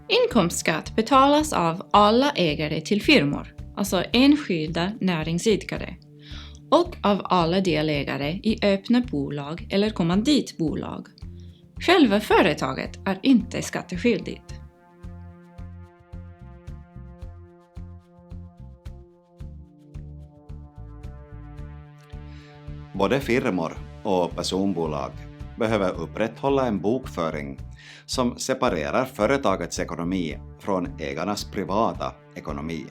Inkomstskatt betalas av alla ägare till firmor, alltså enskilda näringsidkare, och av alla delägare i öppna bolag eller kommanditbolag. Själva företaget är inte skatteskyldigt. Både firmor och personbolag behöver upprätthålla en bokföring som separerar företagets ekonomi från ägarnas privata ekonomi.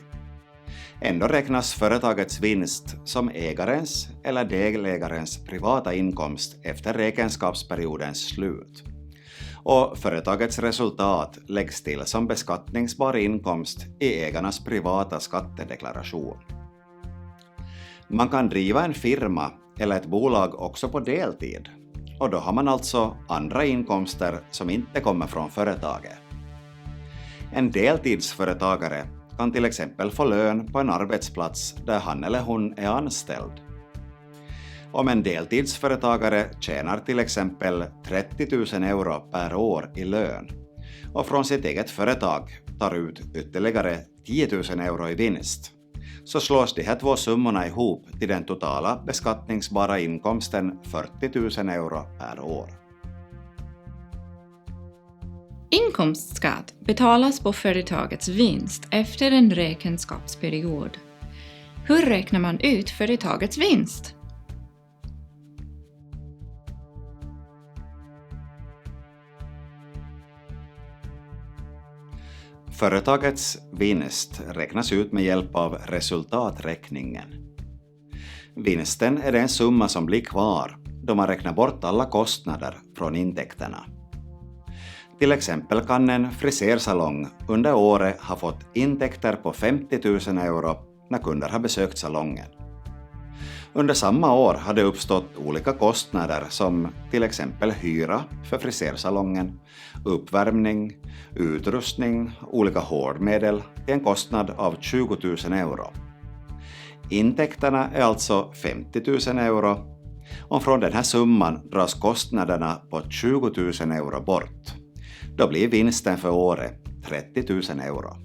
Ändå räknas företagets vinst som ägarens eller delägarens privata inkomst efter räkenskapsperiodens slut. Och företagets resultat läggs till som beskattningsbar inkomst i ägarnas privata skattedeklaration. Man kan driva en firma eller ett bolag också på deltid, och då har man alltså andra inkomster som inte kommer från företaget. En deltidsföretagare kan till exempel få lön på en arbetsplats där han eller hon är anställd. Om en deltidsföretagare tjänar till exempel 30 000 euro per år i lön och från sitt eget företag tar ut ytterligare 10 000 euro i vinst, så slås de här två summorna ihop till den totala beskattningsbara inkomsten 40 000 euro per år. Inkomstskatt betalas på företagets vinst efter en räkenskapsperiod. Hur räknar man ut företagets vinst? Företagets vinst räknas ut med hjälp av resultaträkningen. Vinsten är den summa som blir kvar då man räknar bort alla kostnader från intäkterna. Till exempel kan en frisersalong under året ha fått intäkter på 50 000 euro när kunder har besökt salongen. Under samma år har det uppstått olika kostnader som till exempel hyra för frisersalongen, uppvärmning, utrustning, olika hårdmedel till en kostnad av 20 000 euro. Intäkterna är alltså 50 000 euro, och från den här summan dras kostnaderna på 20 000 euro bort. Då blir vinsten för året 30 000 euro.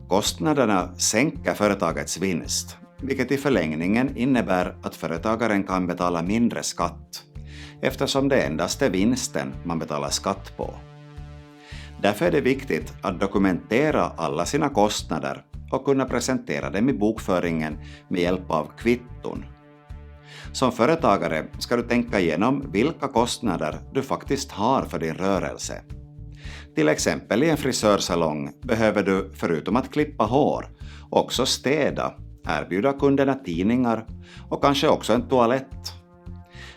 Kostnaderna sänker företagets vinst, vilket i förlängningen innebär att företagaren kan betala mindre skatt, eftersom det endast är vinsten man betalar skatt på. Därför är det viktigt att dokumentera alla sina kostnader och kunna presentera dem i bokföringen med hjälp av kvitton. Som företagare ska du tänka igenom vilka kostnader du faktiskt har för din rörelse. Till exempel i en frisörsalong behöver du förutom att klippa hår också städa, erbjuda kunderna tidningar och kanske också en toalett.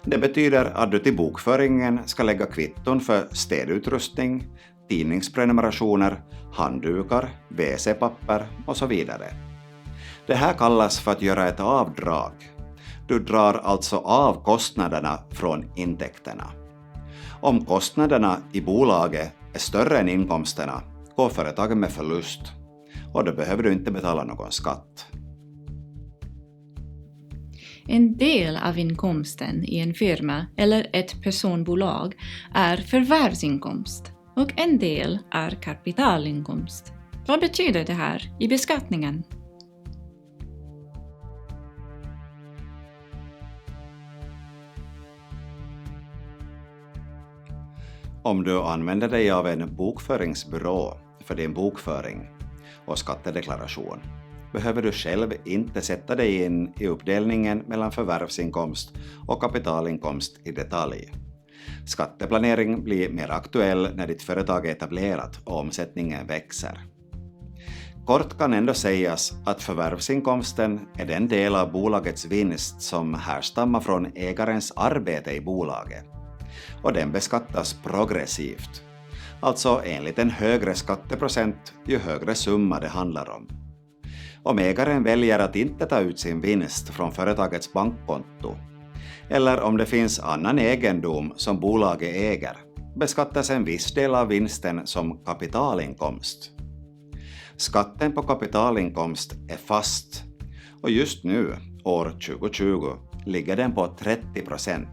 Det betyder att du till bokföringen ska lägga kvitton för städutrustning, tidningsprenumerationer, handdukar, WC-papper och så vidare. Det här kallas för att göra ett avdrag. Du drar alltså av kostnaderna från intäkterna. Om kostnaderna i bolaget är större än inkomsterna går företaget med förlust, och då behöver du inte betala någon skatt. En del av inkomsten i en firma eller ett personbolag är förvärvsinkomst och en del är kapitalinkomst. Vad betyder det här i beskattningen? Om du använder dig av en bokföringsbyrå för din bokföring och skattedeklaration behöver du själv inte sätta dig in i uppdelningen mellan förvärvsinkomst och kapitalinkomst i detalj. Skatteplanering blir mer aktuell när ditt företag är etablerat och omsättningen växer. Kort kan ändå sägas att förvärvsinkomsten är den del av bolagets vinst som härstammar från ägarens arbete i bolaget. Och den beskattas progressivt, alltså enligt en högre skatteprocent ju högre summa det handlar om. Om ägaren väljer att inte ta ut sin vinst från företagets bankkonto, eller om det finns annan egendom som bolaget äger, beskattas en viss del av vinsten som kapitalinkomst. Skatten på kapitalinkomst är fast, och just nu, år 2020, ligger den på 30%.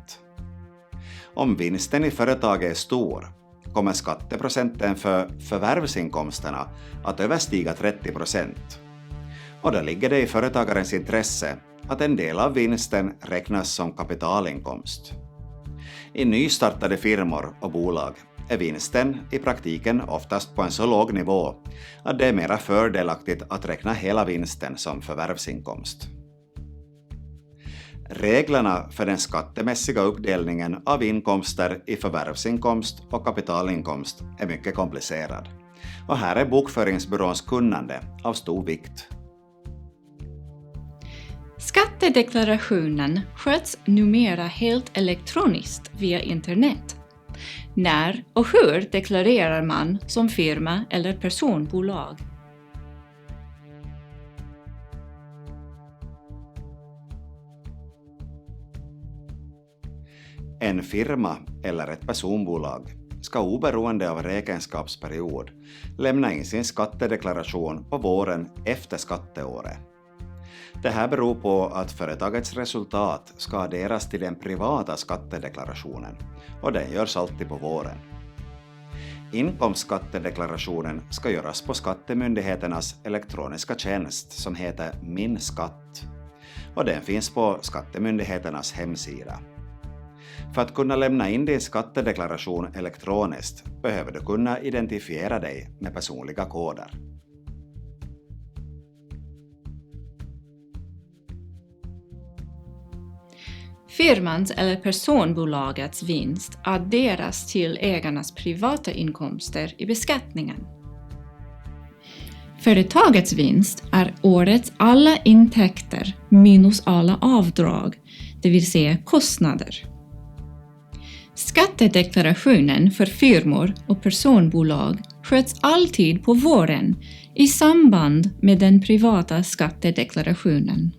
Om vinsten i företaget är stor kommer skatteprocenten för förvärvsinkomsterna att överstiga 30%. Och då ligger det i företagarens intresse att en del av vinsten räknas som kapitalinkomst. I nystartade firmor och bolag är vinsten i praktiken oftast på en så låg nivå att det är mera fördelaktigt att räkna hela vinsten som förvärvsinkomst. Reglerna för den skattemässiga uppdelningen av inkomster i förvärvsinkomst och kapitalinkomst är mycket komplicerad. Och här är bokföringsbyråns kunnande av stor vikt. Skattedeklarationen sköts numera helt elektroniskt via internet. När och hur deklarerar man som firma eller personbolag? En firma eller ett personbolag ska oberoende av räkenskapsperiod lämna in sin skattedeklaration på våren efter skatteåret. Det här beror på att företagets resultat ska adderas till den privata skattedeklarationen och den görs alltid på våren. Inkomstskattedeklarationen ska göras på skattemyndigheternas elektroniska tjänst som heter Min skatt och den finns på skattemyndigheternas hemsida. För att kunna lämna in din skattedeklaration elektroniskt behöver du kunna identifiera dig med personliga koder. Firmans eller personbolagets vinst adderas till ägarnas privata inkomster i beskattningen. Företagets vinst är årets alla intäkter minus alla avdrag, det vill säga kostnader. Skattedeklarationen för firmor och personbolag sköts alltid på våren i samband med den privata skattedeklarationen.